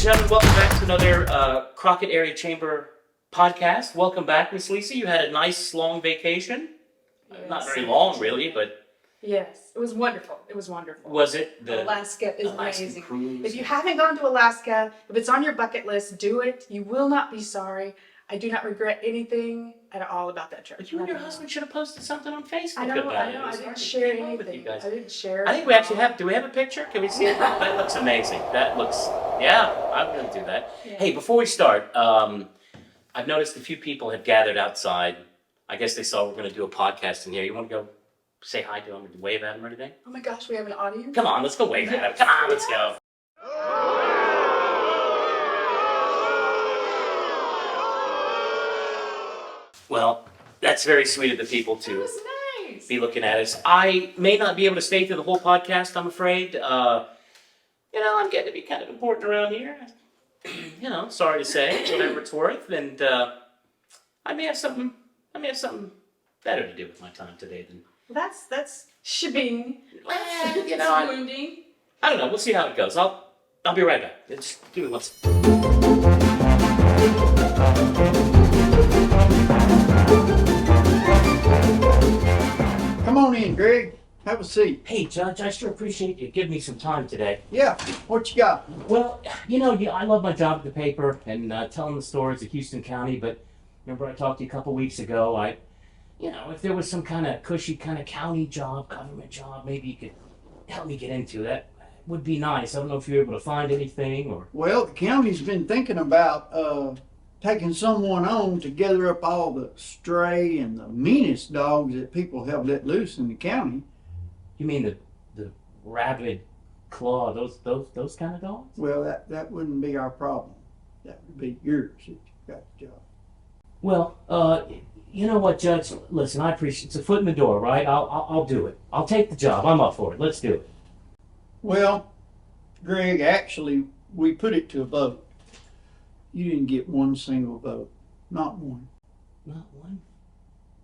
Ladies and gentlemen, welcome back to another Crockett Area Chamber podcast. Welcome back, Miss Lisa. You had a nice long vacation. Yes. Not very long, really, but... Yes, it was wonderful. It was wonderful. Was it? Alaska is Alaskan amazing. cruise? If you haven't gone to Alaska, if it's on your bucket list, do it. You will not be sorry. I do not regret anything at all about that trip. But you and your husband should have posted something on Facebook I know, about I it. know. It was I didn't hard to share keep up with you anything. guys. I didn't share. I think we actually have. Do we have a picture? Can we see it? That looks amazing. That looks. Yeah, I'm going to do that. Yeah. Hey, before we start, I've noticed a few people have gathered outside. I guess they saw we're going to do a podcast in here. You want to go say hi to them and wave at them or anything? Oh my gosh, we have an audience. Come on, let's go wave at them. Come on, let's go. Well, that's very sweet of the people That to was nice. be looking at us. I may not be able to stay through the whole podcast, I'm afraid. I'm getting to be kind of important around here. Sorry to say, whatever it's worth. And I may have something better to do with my time today than... That's shipping. Well, Wounding. I don't know. We'll see how it goes. I'll be right back. Just give me one second. Come on in, Greg. Have a seat. Hey, Judge, I sure appreciate you giving me some time today. Yeah, what you got? Well, I love my job at the paper and telling the stories of Houston County, but remember I talked to you a couple weeks ago, if there was some kind of cushy kind of county job, government job, maybe you could help me get into that. Would be nice. I don't know if you're able to find anything or... Well, the county's been thinking about taking someone on to gather up all the stray and the meanest dogs that people have let loose in the county. You mean the rabid claw, those kind of dogs? Well, that wouldn't be our problem. That would be yours if you got the job. Well, you know what, Judge? Listen, I appreciate it's a foot in the door, right? I'll do it. I'll take the job. I'm up for it. Let's do it. Well, Greg, actually, we put it to a vote. You didn't get one single vote. Not one. Not one?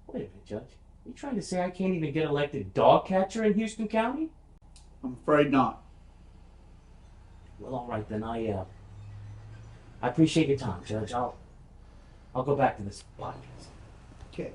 Wait a minute, Judge. Are you trying to say I can't even get elected dog catcher in Houston County? I'm afraid not. Well, all right then. I appreciate your time, Judge. I'll go back to this podcast. Okay.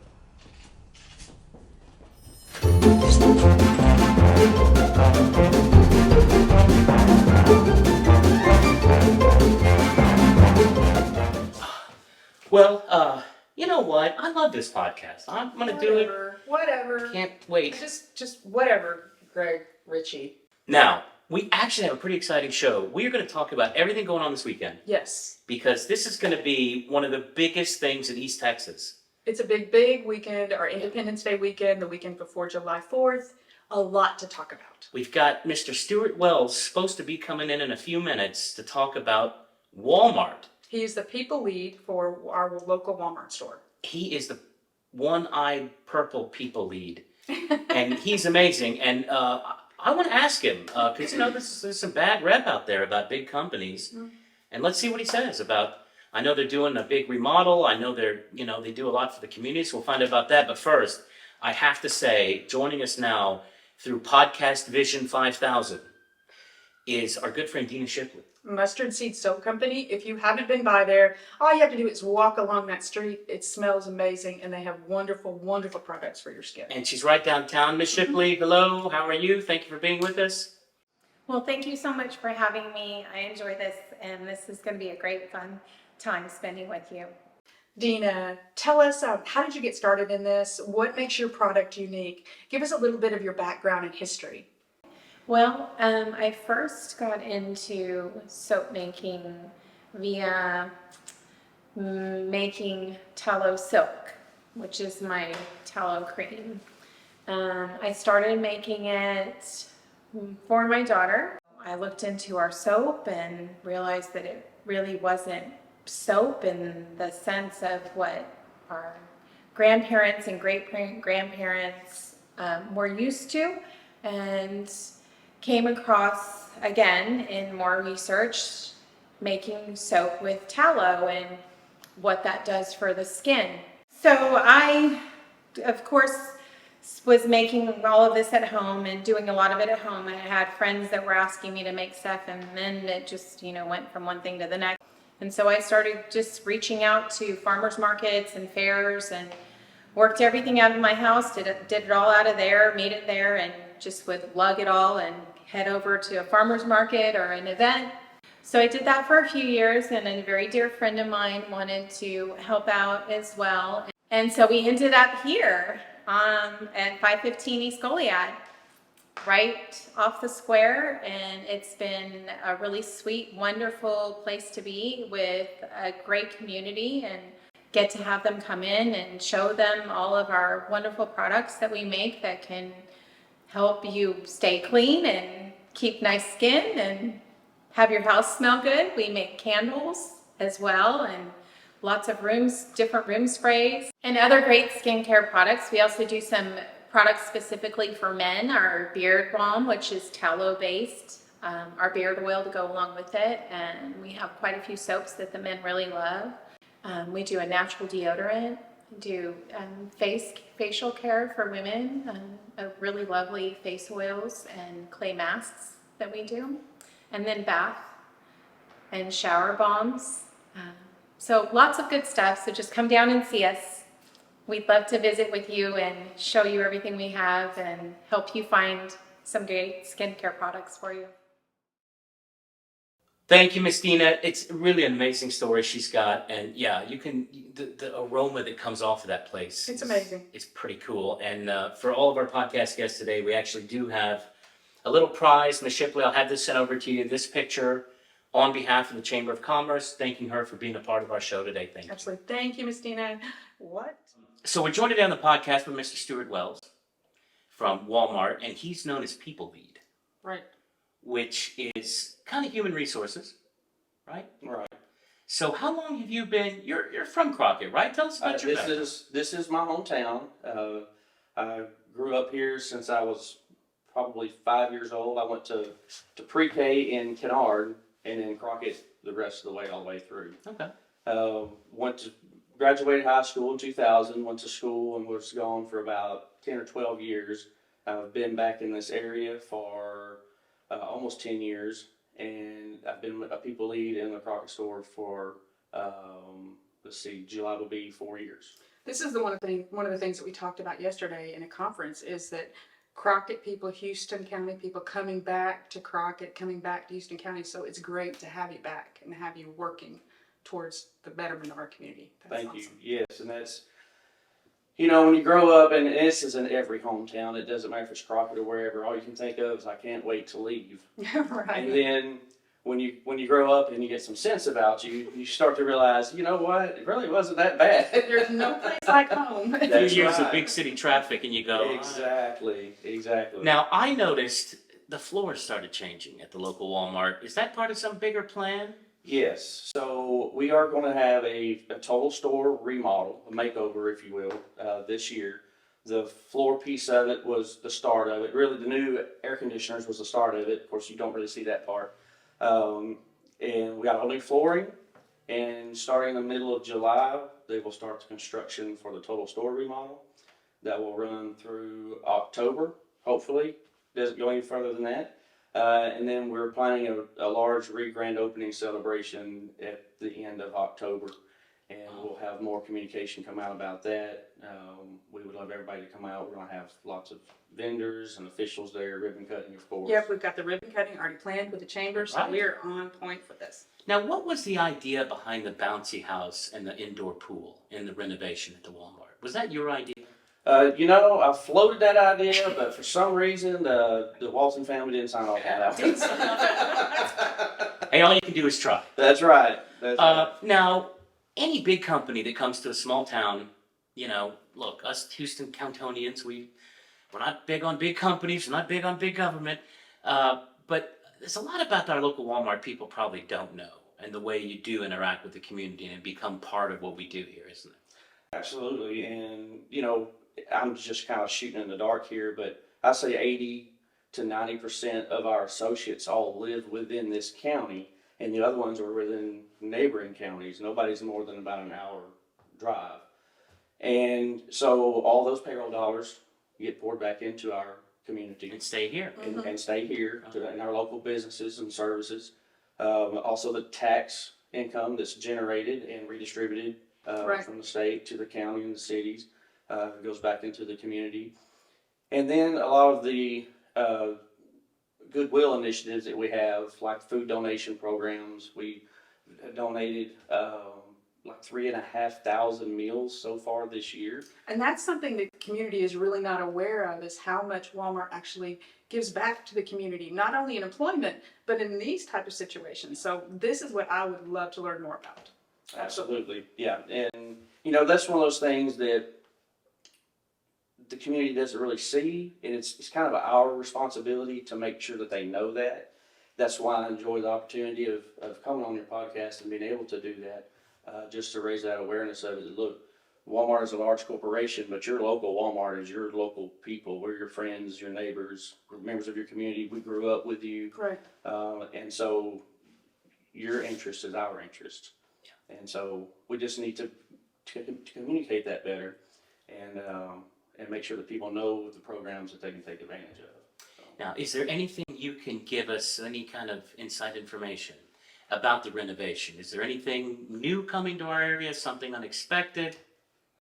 Well, you know what? I love this podcast. I'm gonna do it. Whatever. Can't wait. Just whatever, Greg, Richie. Now, we actually have a pretty exciting show. We are going to talk about everything going on this weekend Yes. because this is going to be one of the biggest things in East Texas. It's a big weekend, our Independence Day weekend, the weekend before July 4th. A lot to talk about. We've got Mr. Stuart Wells supposed to be coming in a few minutes to talk about Walmart. He's the people lead for our local Walmart store. He is the one-eyed purple people lead, and he's amazing. And I want to ask him because there's some bad rep out there about big companies, and let's see what he says about. I know they're doing a big remodel. I know they do a lot for the community. So we'll find out about that. But first, I have to say, joining us now through Podcast Vision 5000 is our good friend Dena Shipley. Mustard Seed Soap Company. If you haven't been by there, all you have to do is walk along that street. It smells amazing, and they have wonderful products for your skin. And she's right downtown. Miss Shipley, hello. How are you? Thank you for being with us. Well, thank you so much for having me. I enjoy this, and this is going to be a great fun time spending with you. Dena, tell us, how did you get started in this? What makes your product unique? Give us a little bit of your background and history. Well, I first got into soap making via making tallow silk, which is my tallow cream. I started making it for my daughter. I looked into our soap and realized that it really wasn't soap in the sense of what our grandparents and great-grandparents were used to, and came across, again, in more research, making soap with tallow and what that does for the skin. So I, of course, was making all of this at home and doing a lot of it at home. And I had friends that were asking me to make stuff, and then it just, went from one thing to the next. And so I started just reaching out to farmers markets and fairs and worked everything out of my house, did it all out of there, made it there, and just would lug it all and head over to a farmer's market or an event. So I did that for a few years, and a very dear friend of mine wanted to help out as well. And so we ended up here at 515 East Goliad, right off the square, and it's been a really sweet, wonderful place to be with a great community, and get to have them come in and show them all of our wonderful products that we make that can help you stay clean and keep nice skin and have your house smell good. We make candles as well, and lots of different room sprays, and other great skincare products. We also do some products specifically for men, our beard balm, which is tallow based, our beard oil to go along with it, and we have quite a few soaps that the men really love. We do a natural deodorant, do facial care for women, really lovely face oils and clay masks that we do, and then bath and shower bombs. So lots of good stuff. So just come down and see us. We'd love to visit with you and show you everything we have and help you find some great skincare products for you. Thank you, Miss Dena. It's really an amazing story she's got, and yeah, the aroma that comes off of that place. It's amazing. It's pretty cool. And for all of our podcast guests today, we actually do have a little prize. Miss Shipley, I'll have this sent over to you. This picture on behalf of the Chamber of Commerce, thanking her for being a part of our show today. Thank you. Absolutely. Thank you, Miss Dena. What? So we're joined today on the podcast with Mr. Stuart Wells from Walmart, and he's known as PeopleLead, Right. which is kind of human resources, right? Right. So how long have you been, you're from Crockett, right? Tell us about your background. This is my hometown. I grew up here since I was probably 5 years old. I went to pre-K in Kennard, and then Crockett the rest of the way, all the way through. Okay. Graduated high school in 2000, went to school and was gone for about 10 or 12 years. I've been back in this area for almost 10 years, and I've been a people lead in the Crockett store for, July will be 4 years. This is one of the things that we talked about yesterday in a conference is that Crockett people, Houston County people coming back to Crockett, coming back to Houston County. So it's great to have you back and have you working towards the betterment of our community. That's Thank you. awesome. Yes, and that's, when you grow up, and this is in every hometown, it doesn't matter if it's Crockett or wherever, all you can think of is, I can't wait to leave. Right. And then when you grow up and you get some sense about you start to realize, you know what, it really wasn't that bad. There's no place like home. A few That's years of right. big city traffic and you go, Exactly. Now, I noticed the floors started changing at the local Walmart. Is that part of some bigger plan? Yes, so we are going to have a total store remodel, a makeover, if you will, this year. The floor piece of it was the start of it. Really, the new air conditioners was the start of it. Of course, you don't really see that part. And we got all new flooring, and starting in the middle of July, they will start the construction for the total store remodel. That will run through October, hopefully. Doesn't go any further than that. And then we're planning a large grand opening celebration at the end of October, and we'll have more communication come out about that. We would love everybody to come out. We're going to have lots of vendors and officials there, ribbon cutting, of course. Yep, we've got the ribbon cutting already planned with the chamber, so Right. we're on point for this. Now, what was the idea behind the bouncy house and the indoor pool in the renovation at the Walmart? Was that your idea? I floated that idea, but for some reason, the Walton family didn't sign off on that. Hey, all you can do is try. That's right. That's right. Now, any big company that comes to a small town, look, us Houston Countonians, we're not big on big companies, we're not big on big government, but there's a lot about our local Walmart people probably don't know, and the way you do interact with the community and become part of what we do here, isn't it? Absolutely, and I'm just kind of shooting in the dark here, but I say 80 to 90% of our associates all live within this county, and the other ones are within neighboring counties. Nobody's more than about an hour drive. And so all those payroll dollars, get poured back into our community And stay here. and stay here in our local businesses and services. Also the tax income that's generated and redistributed Right. from the state to the county and the cities goes back into the community. And then a lot of the goodwill initiatives that we have, like food donation programs, we donated like 3,500 meals so far this year. And that's something the community is really not aware of, is how much Walmart actually gives back to the community, not only in employment, but in these type of situations. So this is what I would love to learn more about. Absolutely, yeah. And, you know, that's one of those things that the community doesn't really see, and it's kind of our responsibility to make sure that they know that. That's why I enjoy the opportunity of coming on your podcast and being able to do that, just to raise that awareness of it. Look, Walmart is a large corporation, but your local Walmart is your local people. We're your friends, your neighbors, we're members of your community. We grew up with you. Right. And so your interest is our interest. And so we just need to communicate that better and make sure that people know the programs that they can take advantage of. So. Now, is there anything you can give us, any kind of inside information about the renovation? Is there anything new coming to our area, something unexpected?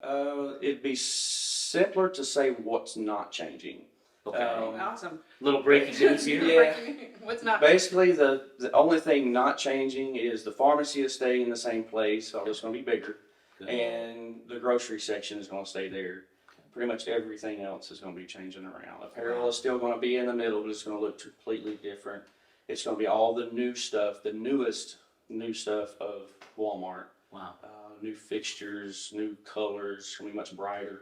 It'd be simpler to say what's not changing. Okay. Awesome. Little breaking news here. Yeah. What's not? Basically, the only thing not changing is the pharmacy is staying in the same place, so it's going to be bigger, Good. and the grocery section is going to stay there. Pretty much everything else is going to be changing around. Apparel is still going to be in the middle, but it's going to look completely different. It's going to be all the new stuff, the newest new stuff of Walmart. Wow. New fixtures, new colors, it's going to be much brighter.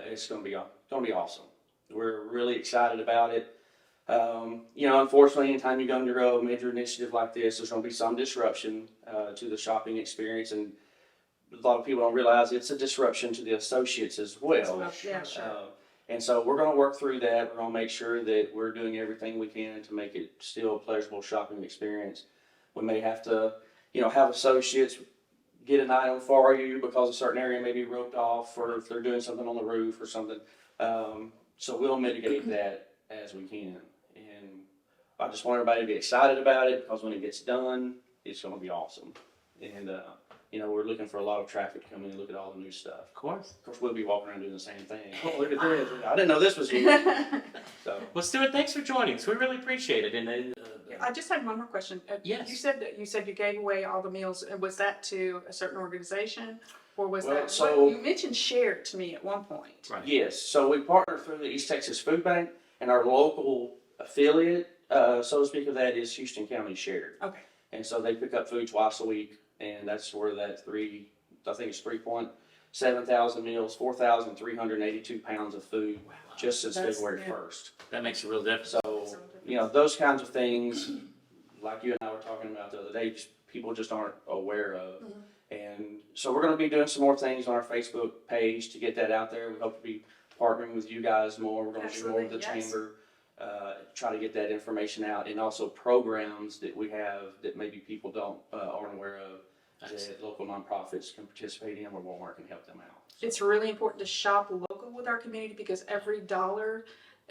It's going to be awesome. We're really excited about it. You know, unfortunately, anytime you go under a major initiative like this, there's going to be some disruption to the shopping experience, and a lot of people don't realize it's a disruption to the associates as well. Yeah, sure. And so we're going to work through that. We're going to make sure that we're doing everything we can to make it still a pleasurable shopping experience. We may have to, you know, have associates get an item for you because a certain area may be roped off, or if they're doing something on the roof or something. So we'll mitigate that as we can. And I just want everybody to be excited about it, because when it gets done, it's going to be awesome. And, you know, we're looking for a lot of traffic to come in and look at all the new stuff. Of course. Of course, we'll be walking around doing the same thing. Oh, look at this. I didn't know this was here. So, Well, Stuart, thanks for joining us. We really appreciate it. And I just had one more question. Yes. You said you gave away all the meals. And was that to a certain organization, or was Well, that? so- you mentioned shared to me at one point. right. yes. So we partner through the East Texas Food Bank, and our local affiliate, so to speak, of that is Houston County Shared. Okay. And so they pick up food twice a week, and that's where that 3.7 thousand meals, 4,382 pounds of food just since That's- February yeah. 1st. That makes a real difference. So, you know, those kinds of things, like you and I were talking about the other day, people just aren't aware of. And so we're going to be doing some more things on our Facebook page to get that out there. We hope to be partnering with you guys more. We're going to do more with the Absolutely, yes. chamber, try to get that information out, and also programs that we have that maybe people aren't aware of, that local nonprofits can participate in, where Walmart can help them out. It's really important to shop local with our community, because every dollar,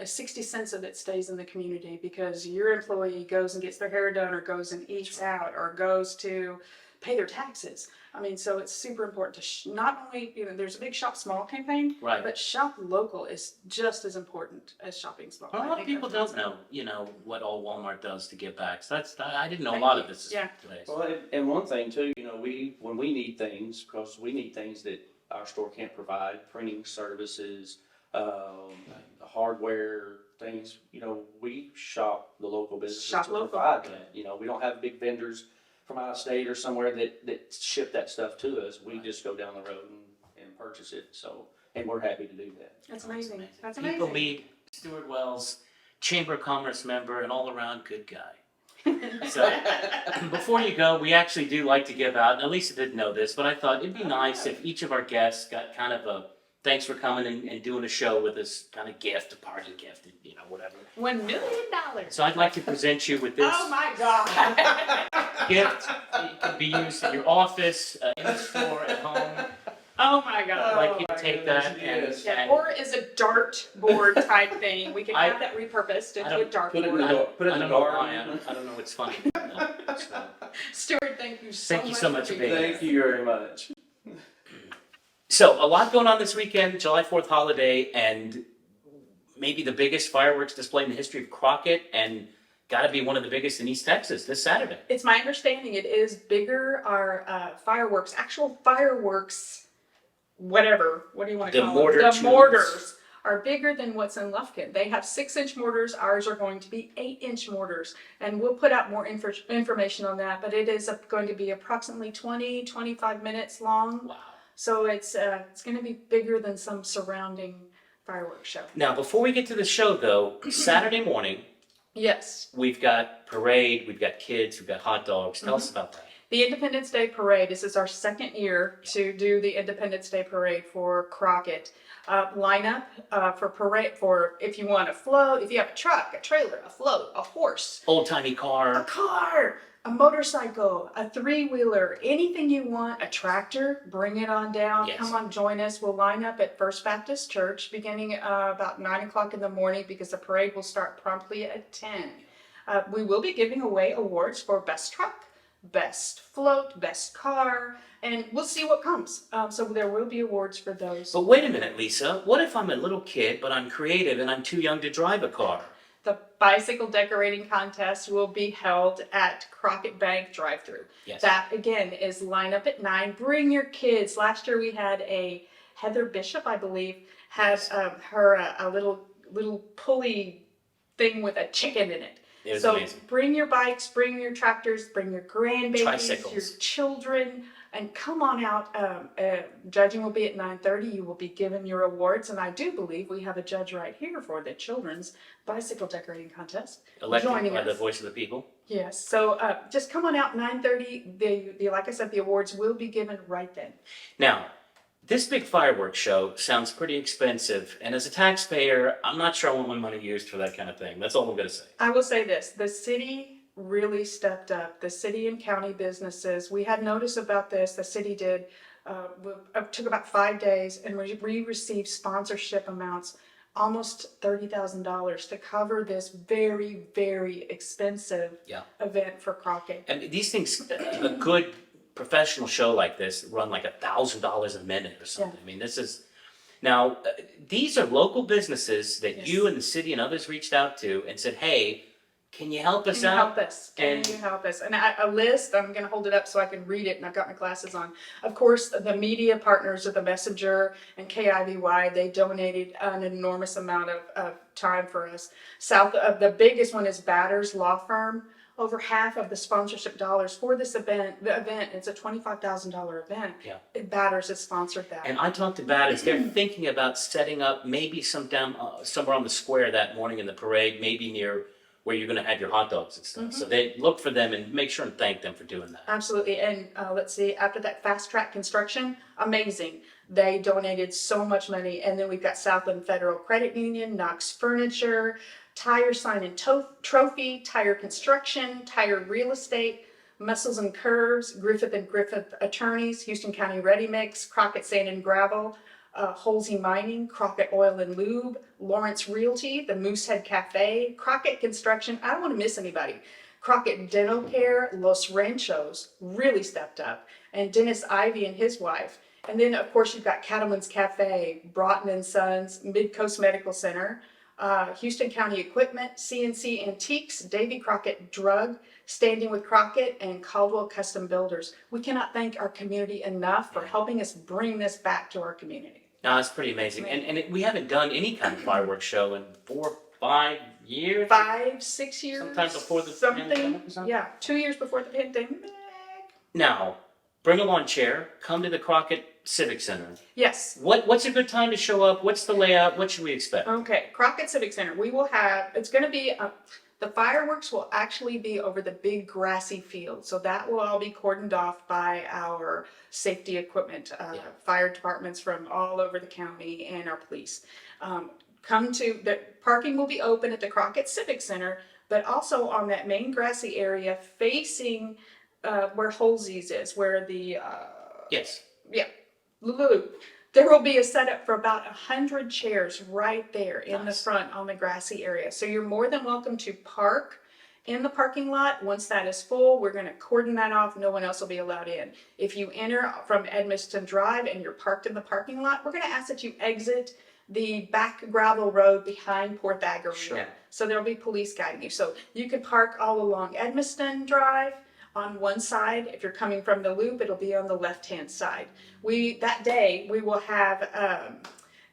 60 cents of it stays in the community, because your employee goes and gets their hair done, or goes and eats out, or goes to pay their taxes. I mean, so it's super important to not only, you know, there's a big shop small campaign, Right. but shop local is just as important as shopping small. A I lot of think people that's don't know, you know, what all Walmart does to give back. So I didn't know Thank a lot you. of this Yeah. today. Well, and one thing too, you know, when we need things, because we need things that our store can't provide, printing services, hardware, things, you know, we shop the local businesses Shop to local. provide that. You know, we don't have big vendors from out of state or somewhere that ship that stuff to us. We just go down the road and purchase it. So, and we're happy to do that. That's amazing. That's amazing. PeopleLead, Stuart Wells, Chamber of Commerce member, and all around good guy. So before you go, we actually do like to give out, and Elisa didn't know this, but I thought it'd be nice if each of our guests got kind of a thanks for coming and doing a show with us kind of gift, a party gift, you know, whatever. $1 million. So I'd like to present you with this Oh my God. gift. It can be used in your office, in the store, at home. Oh my God. like you my take goodness, that yes. Yeah, and or as a dart board type thing. We can I- have that repurposed I into a don't- dart Put it in board. the door. Put it I in the don't know garden. why. I don't know what's funny. So, Stuart, thank you so Thank you much. so much for being here. Thank you very much. so a lot going on this weekend, July 4th holiday, and maybe the biggest fireworks display in the history of Crockett, and got to be one of the biggest in East Texas this Saturday. It's my understanding it is bigger. Our fireworks, actual fireworks, whatever. What do you want to The call mortar them? tubes. The mortars are bigger than what's in Lufkin. They have 6-inch mortars. Ours are going to be 8-inch mortars, and we'll put out more information on that. But it is going to be approximately 20-25 minutes long. Wow. So it's going to be bigger than some surrounding fireworks show. Now, before we get to the show, though, Saturday morning, Yes. we've got parade, we've got kids, we've got hot dogs. Tell Mm-hmm. us about that. The Independence Day Parade, this is our second year to do the Independence Day Parade for Crockett. Lineup for parade, for if you want a float, if you have a truck, a trailer, a float, a horse, Old-timey a car. car, a motorcycle, a three-wheeler, anything you want, a tractor, bring it on down. Yes. Come on, join us. We'll line up at First Baptist Church beginning about 9 o'clock in the morning because the parade will start promptly at 10. We will be giving away awards for best truck, best float, best car, and we'll see what comes. So there will be awards for those. But wait a minute, Lisa. What if I'm a little kid, but I'm creative and I'm too young to drive a car? The bicycle decorating contest will be held at Crockett Bank drive-thru. Yes. That again is line up at 9. Bring your kids. Last year we had a Heather Bishop, I believe, had Yes. her a little pulley thing with a chicken in it. It was So amazing. bring your bikes, bring your tractors, bring your grandbabies, Tricycles. your children, and come on out. Judging will be at 9:30. You will be given your awards, and I do believe we have a judge right here for the children's bicycle decorating contest. Elected joining by the us. voice of the people. Yes. So just come on out 9:30. The like I said, the awards will be given right then. Now, this big fireworks show sounds pretty expensive, and as a taxpayer, I'm not sure I want my money used for that kind of thing. That's all I'm going to say. I will say this, the city really stepped up. The city and county businesses, we had notice about this, the city did, took about 5 days, and we received sponsorship amounts, almost $30,000 to cover this very, very expensive Yeah. event for Crockett. And these things, a good professional show like this run like $1,000 a minute or something. Yeah. I mean, this is now these are local businesses that Yes. you and the city and others reached out to and said, "Hey, can you help us Can you out?" help us? Can And- you help us? And a list, I'm going to hold it up so I can read it, and I've got my glasses on. Of course, the media partners of the Messenger and KIVY, they donated an enormous amount of time for us. South of the biggest one is Batters Law Firm. Over half of the sponsorship dollars for this event, the event, it's a $25,000 event. Yeah. Batters has sponsored that. And I talked about it. They're thinking about setting up maybe some down somewhere on the square that morning in the parade, maybe near where you're going to have your hot dogs and stuff. So they look for them and make sure and thank them for doing that. Absolutely. And let's see, after that Fast Track Construction, amazing. They donated so much money. And then we've got Southland Federal Credit Union, Knox Furniture, Tire Sign and Trophy, Tire Construction, Tire Real Estate, Muscles and Curves, Griffith and Griffith Attorneys, Houston County Ready Mix, Crockett Sand and Gravel, Holsey Mining, Crockett Oil and Lube, Lawrence Realty, the Moosehead Cafe, Crockett Construction. I don't want to miss anybody. Crockett Dental Care, Los Ranchos really stepped up, and Dennis Ivy and his wife. And then, of course, you've got Cattleman's Cafe, Broughton and Sons, Mid-Coast Medical Center, Houston County Equipment, CNC Antiques, Davy Crockett Drug, Standing with Crockett, and Caldwell Custom Builders. We cannot thank our community enough for helping us bring this back to our community. No, it's pretty amazing. And we haven't done any kind of fireworks show in 4 or 5 years. 5, 6 years. Sometime before the something. pandemic or something? Yeah, 2 years before the pandemic. Now, bring a lawn chair. Come to the Crockett Civic Center. Yes. What's a good time to show up? What's the layout? What should we expect? Okay, Crockett Civic Center. We will have, it's going to be, the fireworks will actually be over the big grassy field. So that will all be cordoned off by our safety equipment, fire departments from all over the county and our police. The parking will be open at the Crockett Civic Center, but also on that main grassy area facing where Holsey's is, where the, Yes. yeah, loop, there will be a setup for about 100 chairs right there in the front on the grassy area. So you're more than welcome to park in the parking lot. Once that is full, we're going to cordon that off. No one else will be allowed in. If you enter from Edmiston Drive and you're parked in the parking lot, we're going to ask that you exit the back gravel road behind Porthager Arena. Sure. So there'll be police guiding you. So you can park all along Edmiston Drive on one side. If you're coming from the loop, it'll be on the left-hand side. That day we will have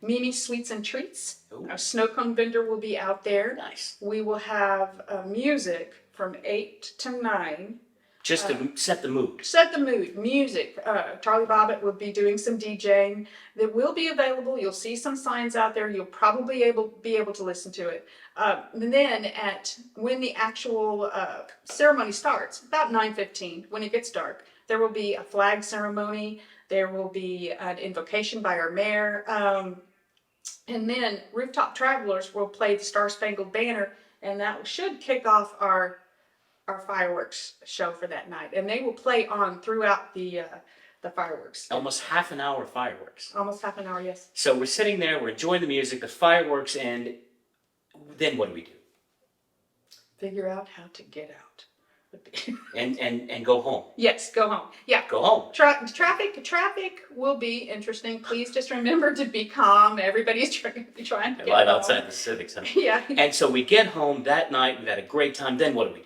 Mimi's Sweets and Treats. Ooh. Our snow cone vendor will be out there. Nice. We will have music from 8 to 9. Just to set the mood. Set the mood. Music. Charlie Bobbitt will be doing some DJing. That will be available. You'll see some signs out there. You'll probably be able to listen to it. And then when the actual ceremony starts, about 9:15, when it gets dark, there will be a flag ceremony. There will be an invocation by our mayor. And then Rooftop Travelers will play the Star Spangled Banner, and that should kick off our fireworks show for that night. And they will play on throughout the fireworks. Almost half an hour of fireworks. Almost half an hour, yes. So we're sitting there, we're enjoying the music, the fireworks, and then what do we do? Figure out how to get out. And go home. Yes, go home. Yeah. Go home. Traffic will be interesting. Please just remember to be calm. Everybody's trying to get Right home. outside the Civic Center. Yeah. And so we get home that night, we've had a great time, then what do we do?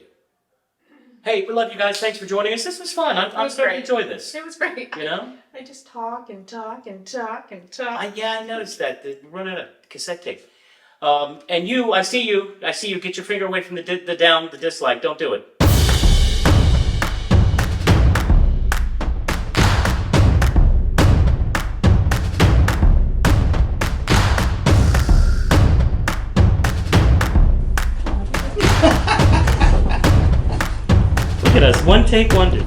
Hey, we love you guys, thanks for joining us. This was fun. I'm starting to enjoy this. It was great. You know? I just talk and talk and talk and talk. I noticed that. We're running a cassette tape. And you, I see you. Get your finger away from the dislike. Don't do it. Look at us, one take wonder.